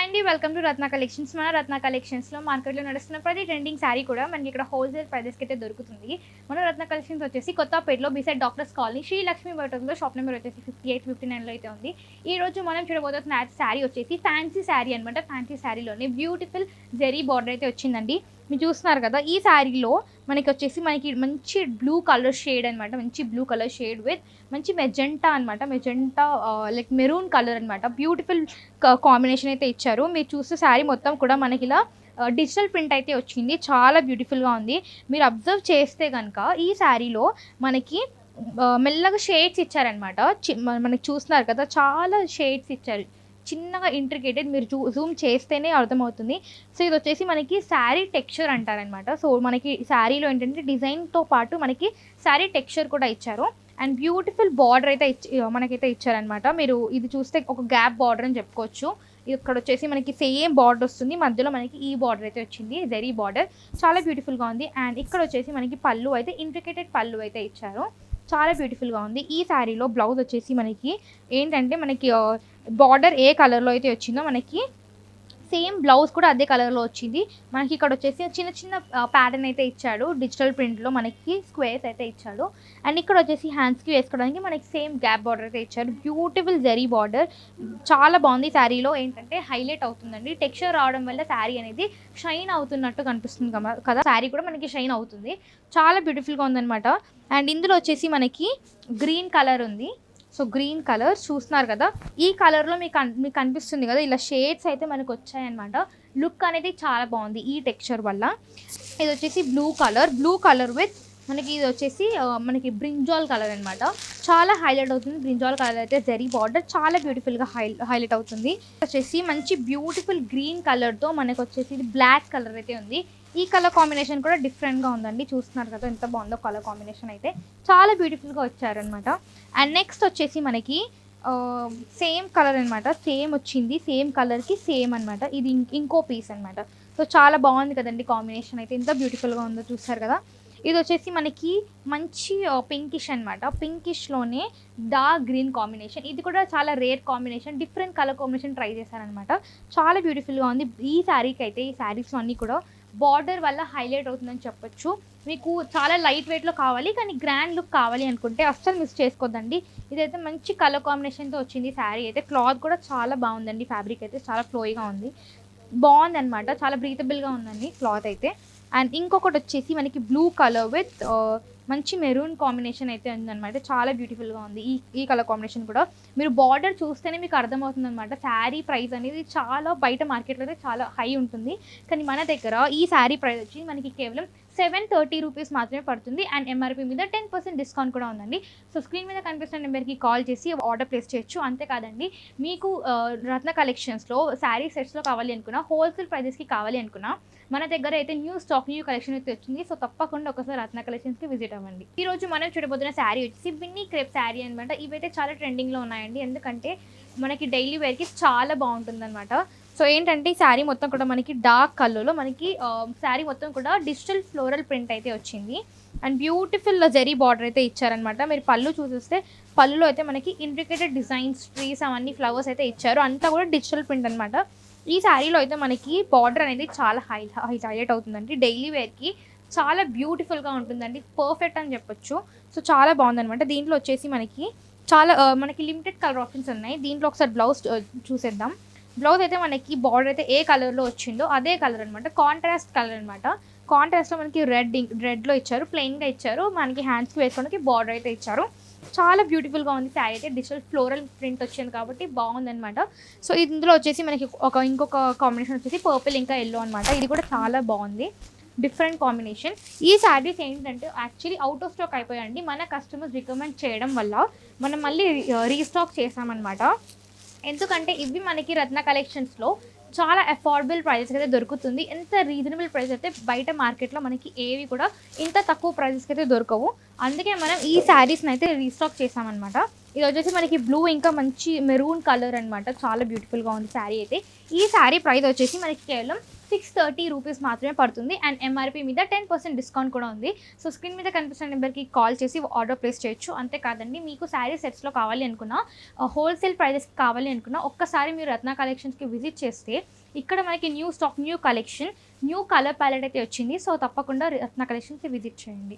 అండి, welcome to Ratna collections. మన రత్న కలెక్షన్స్లో మార్కెట్లో నడుస్తున్న ప్రతి ట్రెండింగ్ శారీ కూడా మనకి ఇక్కడ హోల్సేల్ ప్రైజెస్కి అయితే దొరుకుతుంది. మన రత్న కలెక్షన్స్ వచ్చేసి కొత్తపేటలో beside doctors colony Sri Lakshmi బోటంలో షాప్ నెంబర్ వచ్చేసి 5859లో అయితే ఉంది. ఈ రోజు మనం చూడబోతున్న శారీ వచ్చేసి ఫ్యాన్సీ శారీ అనమాట. ఫ్యాన్సీ శారీలోనే బ్యూటిఫుల్ జెరీ బార్డర్ అయితే వచ్చిందండి. మీరు చూస్తున్నారు కదా, ఈ శారీలో మనకి మంచి బ్లూ కలర్ షేడ్ అనమాట. మంచి బ్లూ కలర్ షేడ్ విత్ మంచి మెజెంటా అనమాట. మెజెంటా లైక్ మెరూన్ కలర్ అనమాట. బ్యూటిఫుల్ కాంబినేషన్ అయితే ఇచ్చారు. మీరు చూస్తే శారీ మొత్తం కూడా మనకి ఇలా డిజిటల్ ప్రింట్ అయితే వచ్చింది. చాలా బ్యూటిఫుల్గా ఉంది. మీరు అబ్జర్వ్ చేస్తే కనుక ఈ శారీలో మనకి మెల్లగా షేడ్స్ ఇచ్చారనమాట. మనకి చూస్తున్నారు కదా, చాలా షేడ్స్ ఇచ్చారు. చిన్నగా ఇంట్రికేటెడ్, మీరు జూమ్ చేస్తేనే అర్థమవుతుంది. సో ఇది వచ్చేసి మనకి శారీ టెక్స్చర్ అంటారనమాట. సో మనకి శారీలో ఏంటంటే డిజైన్తో పాటు మనకి శారీ టెక్స్చర్ కూడా ఇచ్చారు. అండ్ బ్యూటిఫుల్ బార్డర్ అయితే మనకైతే ఇచ్చారనమాట. మీరు ఇది చూస్తే ఒక గ్యాప్ బార్డర్ అని చెప్పుకోవచ్చు. ఇక్కడ వచ్చేసి మనకి సేమ్ బార్డర్ వస్తుంది, మధ్యలో మనకి ఈ బార్డర్ అయితే వచ్చింది, జెరీ బార్డర్. చాలా బ్యూటిఫుల్గా ఉంది. అండ్ ఇక్కడ వచ్చేసి మనకి పళ్ళు అయితే ఇంట్రికేటెడ్ పళ్ళు అయితే ఇచ్చారు. చాలా బ్యూటిఫుల్గా ఉంది. ఈ శారీలో బ్లౌజ్ వచ్చేసి మనకి ఏంటంటే మనకి బార్డర్ ఏ కలర్లో అయితే వచ్చిందో మనకి సేమ్ బ్లౌజ్ కూడా అదే కలర్లో వచ్చింది. మనకి ఇక్కడ వచ్చేసి చిన్న చిన్న ప్యాటర్న్ అయితే ఇచ్చాడు. డిజిటల్ ప్రింట్లో మనకి స్క్వేర్స్ అయితే ఇచ్చాడు. అండ్ ఇక్కడ వచ్చేసి హ్యాండ్స్కి వేసుకోవడానికి మనకి సేమ్ గ్యాప్ బార్డర్ అయితే ఇచ్చాడు. బ్యూటిఫుల్ జెరీ బార్డర్, చాలా బాగుంది. శారీలో ఏంటంటే హైలైట్ అవుతుందండి. టెక్స్చర్ రావడం వల్ల శారీ అనేది షైన్ అవుతున్నట్టు కనిపిస్తుంది కదా. శారీ కూడా మనకి షైన్ అవుతుంది. చాలా బ్యూటిఫుల్గా ఉందన్నమాట. అండ్ ఇందులో వచ్చేసి మనకి గ్రీన్ కలర్ ఉంది. సో గ్రీన్ కలర్ చూస్తున్నారు కదా, ఈ కలర్లో మీకు కనిపిస్తుంది కదా, ఇలా షేడ్స్ అయితే మనకు వచ్చాయన్నమాట. లుక్ అనేది చాలా బాగుంది ఈ టెక్స్చర్ వల్ల. ఇది వచ్చేసి బ్లూ కలర్ విత్ మనకి ఇది వచ్చేసి మనకి బ్రింజాల్ కలర్ అనమాట. చాలా హైలైట్ అవుతుంది. బ్రింజాల్ కలర్ అయితే జెరీ బార్డర్ చాలా బ్యూటిఫుల్గా హైలైట్ అవుతుంది. వచ్చేసి మంచి బ్యూటిఫుల్ గ్రీన్ కలర్తో మనకు వచ్చేసి ఇది బ్లాక్ కలర్ అయితే ఉంది. ఈ కలర్ కాంబినేషన్ కూడా డిఫరెంట్గా ఉందండి. చూస్తున్నారు కదా ఎంత బాగుందో కలర్ కాంబినేషన్ అయితే. చాలా బ్యూటిఫుల్గా వచ్చారనమాట. అండ్ నెక్స్ట్ వచ్చేసి మనకి సేమ్ కలర్ అనమాట. సేమ్ వచ్చింది, సేమ్ కలర్కి సేమ్ అనమాట. ఇది ఇంకో పీస్ అనమాట. సో చాలా బాగుంది కదండి కాంబినేషన్ అయితే. ఎంత బ్యూటిఫుల్గా ఉందో చూస్తారు కదా. ఇది వచ్చేసి మనకి మంచి పింకిష్ అనమాట. పింకిష్లోనే డార్క్ గ్రీన్ కాంబినేషన్. ఇది కూడా చాలా rare combination. Different colour combination try చేశారనమాట. చాలా బ్యూటిఫుల్గా ఉంది. ఈ శారీకి అయితే, ఈ శారీస్ అన్నీ కూడా బార్డర్ వల్ల హైలైట్ అవుతుందని చెప్పొచ్చు. మీకు చాలా లైట్ వెయిట్లో కావాలి కానీ గ్రాండ్ లుక్ కావాలి అనుకుంటే అస్సలు మిస్ చేసుకోవద్దండి. ఇదైతే మంచి కలర్ కాంబినేషన్తో వచ్చింది శారీ అయితే. క్లాత్ కూడా చాలా బాగుందండి. ఫ్యాబ్రిక్ అయితే చాలా ఫ్లోయిగా ఉంది, బాగుంది అనమాట. చాలా బ్రీతబుల్గా ఉందండి క్లాత్ అయితే. అండ్ ఇంకొకటి వచ్చేసి మనకి బ్లూ కలర్ విత్ మంచి మెరూన్ కాంబినేషన్ అయితే ఉందన్నమాట. చాలా బ్యూటిఫుల్గా ఉంది ఈ కలర్ కాంబినేషన్ కూడా. మీరు బార్డర్ చూస్తేనే మీకు అర్థమవుతుంది అనమాట. శారీ ప్రైస్ అనేది చాలా బయట మార్కెట్లో అయితే చాలా హై ఉంటుంది. కానీ మన దగ్గర ఈ శారీ ప్రైస్ వచ్చి మనకి కేవలం 730 రూపీస్ మాత్రమే పడుతుంది. అండ్ ఎంఆర్పీ మీద 10% డిస్కౌంట్ కూడా ఉందండి. సో స్క్రీన్ మీద కనిపిస్తున్న నెంబర్కి కాల్ చేసి ఆర్డర్ ప్లేస్ చేయొచ్చు. అంతేకాదండి, మీకు రత్న కలెక్షన్స్లో శారీ సెట్స్లో కావాలి అనుకున్నా, హోల్సేల్ ప్రైజెస్కి కావాలి అనుకున్నా, మన దగ్గర అయితే న్యూ కలెక్షన్ అయితే వచ్చింది. సో తప్పకుండా ఒకసారి రత్న కలెక్షన్స్కి విజిట్ అవ్వండి. ఈ రోజు మనం చూడబోతున్న శారీ వచ్చేసి బిన్నీ క్రేప్ శారీ అనమాట. ఇవైతే చాలా ట్రెండింగ్లో ఉన్నాయండి, ఎందుకంటే మనకి డైలీ వేర్కి చాలా బాగుంటుంది అనమాట. సో ఏంటంటే ఈ శారీ మొత్తం కూడా మనకి డార్క్ కలర్లో మనకి శారీ మొత్తం కూడా డిజిటల్ ఫ్లోరల్ ప్రింట్ అయితే వచ్చింది. అండ్ బ్యూటిఫుల్ జెరీ బార్డర్ అయితే ఇచ్చారనమాట. మీరు పళ్ళు చూస్తే పళ్ళులో అయితే మనకి ఇంట్రికేటెడ్ డిజైన్స్, ట్రీస్, అవన్నీ ఫ్లవర్స్ అయితే ఇచ్చారు. అంతా కూడా డిజిటల్ ప్రింట్ అనమాట. ఈ శారీలో అయితే మనకి బార్డర్ అనేది చాలా హైలైట్ అవుతుందండి. డైలీ వేర్కి చాలా బ్యూటిఫుల్గా ఉంటుందండి. పర్ఫెక్ట్ అని చెప్పొచ్చు. సో చాలా బాగుందనమాట. దీంట్లో వచ్చేసి మనకి లిమిటెడ్ కలర్ ఆప్షన్స్ ఉన్నాయి. దీంట్లో ఒకసారి బ్లౌజ్ చూసేద్దాం. బ్లౌజ్ అయితే మనకి బార్డర్ అయితే ఏ కలర్లో వచ్చిందో అదే కలర్ అనమాట. కాంట్రాస్ట్ కలర్ అనమాట. కాంట్రాస్ట్లో మనకి రెడ్లో ఇచ్చారు, ప్లెయిన్గా ఇచ్చారు. మనకి హ్యాండ్స్కి వేసుకోవడానికి బార్డర్ అయితే ఇచ్చారు. చాలా బ్యూటిఫుల్గా ఉంది శారీ అయితే. డిజిటల్ ఫ్లోరల్ ప్రింట్ వచ్చింది కాబట్టి బాగుందనమాట. సో ఇందులో వచ్చేసి మనకి ఇంకొక కాంబినేషన్ వచ్చేసి పర్పుల్ ఇంకా ఎల్లో అనమాట. ఇది కూడా చాలా బాగుంది, డిఫరెంట్ కాంబినేషన్. ఈ శారీస్ ఏంటంటే యాక్చువల్లీ అవుట్ ఆఫ్ స్టాక్ అయిపోయాయండి. మన కస్టమర్స్ రికమెండ్ చేయడం వల్ల మనం మళ్ళీ రీస్టాక్ చేసామన్నమాట. ఎందుకంటే ఇవి మనకి రత్న కలెక్షన్స్లో చాలా అఫోర్డబుల్ ప్రైజెస్కి అయితే దొరుకుతుంది. ఎంత రీజనబుల్ ప్రైస్ అయితే బయట మార్కెట్లో మనకి ఏవి కూడా ఇంత తక్కువ ప్రైజెస్కి అయితే దొరకవు. అందుకే మనం ఈ శారీస్ని అయితే రీస్టాక్ చేసామన్నమాట. ఇది వచ్చేసి మనకి బ్లూ ఇంకా మంచి మెరూన్ కలర్ అనమాట. చాలా బ్యూటిఫుల్గా ఉంది శారీ అయితే. ఈ శారీ ప్రైస్ వచ్చేసి మనకి కేవలం 630 రూపీస్ మాత్రమే పడుతుంది. అండ్ ఎంఆర్పీ మీద 10% డిస్కౌంట్ కూడా ఉంది. సో స్క్రీన్ మీద కనిపిస్తున్న నెంబర్కి కాల్ చేసి ఆర్డర్ ప్లేస్ చేయొచ్చు. అంతేకాదండి, మీకు శారీ సెట్స్లో కావాలి అనుకున్నా, హోల్సేల్ ప్రైజెస్కి కావాలి అనుకున్నా, ఒక్కసారి మీరు రత్న కలెక్షన్స్కి విజిట్ చేస్తే ఇక్కడ మనకి new stock, new collection, new colour palette అయితే వచ్చింది. సో తప్పకుండా రత్న కలెక్షన్స్కి విజిట్ చేయండి.